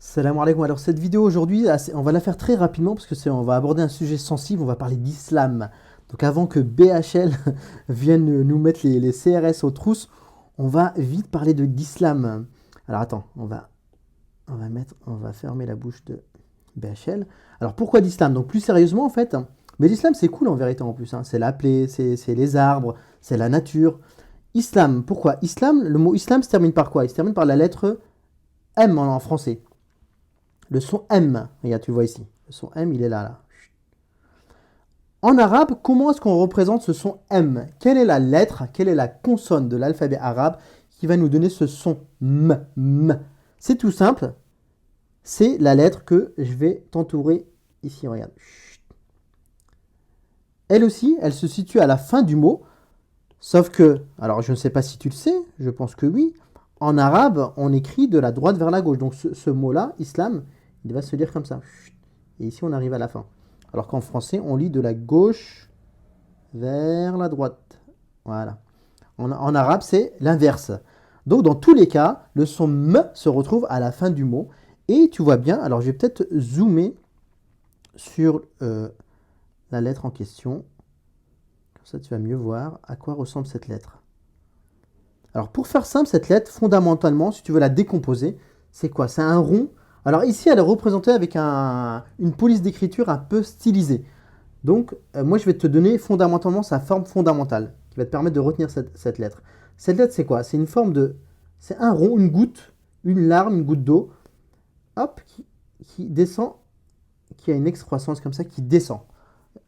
Salam alaikum. Alors cette vidéo aujourd'hui, on va la faire très rapidement parce que on va aborder un sujet sensible, on va parler d'islam. Donc avant que BHL vienne nous mettre les CRS aux trousses, on va vite parler d'islam. Alors attends, on va fermer la bouche de BHL. Alors pourquoi d'islam? Donc plus sérieusement en fait, mais l'islam c'est cool en vérité en plus, hein. C'est la plaie, c'est les arbres, c'est la nature. Islam, pourquoi? Islam, le mot islam se termine par quoi? Il se termine par la lettre M en français. Le son M, regarde, tu le vois ici. Le son M, il est là. En arabe, comment est-ce qu'on représente ce son M? Quelle est la lettre, quelle est la consonne de l'alphabet arabe qui va nous donner ce son M? C'est tout simple. C'est la lettre que je vais t'entourer ici, regarde. Elle aussi, elle se situe à la fin du mot. Sauf que, alors je ne sais pas si tu le sais, je pense que oui. En arabe, on écrit de la droite vers la gauche. Donc ce mot-là, islam, il va se lire comme ça. Et ici, on arrive à la fin. Alors qu'en français, on lit de la gauche vers la droite. Voilà. En arabe, c'est l'inverse. Donc, dans tous les cas, le son M se retrouve à la fin du mot. Et tu vois bien, alors je vais peut-être zoomer sur la lettre en question. Comme ça, tu vas mieux voir à quoi ressemble cette lettre. Alors, pour faire simple, cette lettre, fondamentalement, si tu veux la décomposer, c'est quoi? C'est un rond. Alors ici, elle est représentée avec une police d'écriture un peu stylisée. Donc, moi, je vais te donner fondamentalement sa forme fondamentale, qui va te permettre de retenir cette lettre. Cette lettre, c'est quoi? C'est une forme de... C'est un rond, une goutte, une larme, une goutte d'eau, hop, qui descend, qui a une excroissance comme ça, qui descend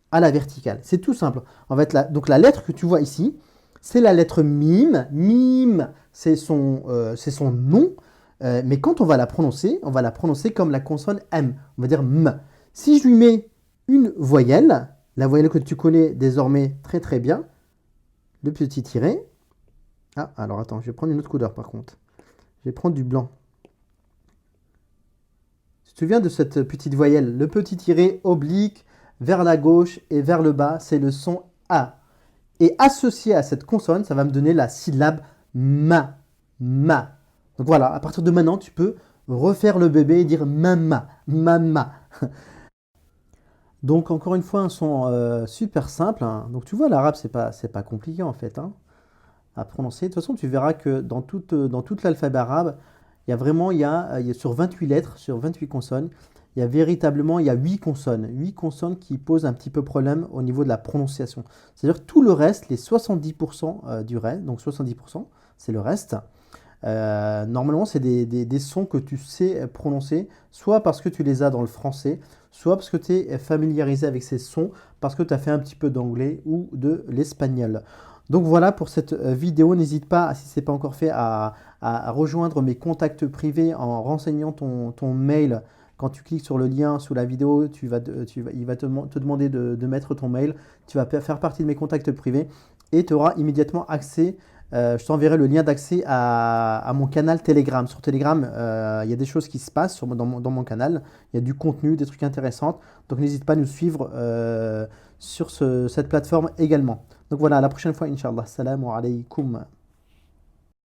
à la verticale. C'est tout simple. En fait, donc la lettre que tu vois ici, c'est la lettre mime. Mime, c'est son nom. Mais quand on va la prononcer comme la consonne M. On va dire M. Si je lui mets une voyelle, la voyelle que tu connais désormais très très bien, le petit tiret. Ah, alors attends, je vais prendre une autre couleur par contre. Je vais prendre du blanc. Tu te souviens de cette petite voyelle? Le petit tiret oblique vers la gauche et vers le bas, c'est le son A. Et associé à cette consonne, ça va me donner la syllabe ma. Ma. Donc voilà, à partir de maintenant, tu peux refaire le bébé et dire mama, mama. Donc encore une fois, un son super simple, hein. Donc tu vois, l'arabe, c'est pas compliqué en fait, hein, à prononcer. De toute façon, tu verras que dans toute l'alphabet arabe, il y a vraiment, il y a sur 28 lettres, sur 28 consonnes, il y a 8 consonnes. 8 consonnes qui posent un petit peu problème au niveau de la prononciation. C'est-à-dire que tout le reste, les 70% du reste, donc 70%, c'est le reste. Normalement, c'est des sons que tu sais prononcer, soit parce que tu les as dans le français, soit parce que tu es familiarisé avec ces sons, parce que tu as fait un petit peu d'anglais ou de l'espagnol. Donc voilà pour cette vidéo. N'hésite pas, si ce n'est pas encore fait, à rejoindre mes contacts privés en renseignant ton mail. Quand tu cliques sur le lien sous la vidéo, il va te demander de mettre ton mail. Tu vas faire partie de mes contacts privés et tu auras immédiatement accès. Je t'enverrai le lien d'accès à mon canal Telegram. Sur Telegram, il y a des choses qui se passent dans mon canal. Il y a du contenu, des trucs intéressants. Donc n'hésite pas à nous suivre sur cette plateforme également. Donc voilà, à la prochaine fois, Inch'Allah. Salam alaikum.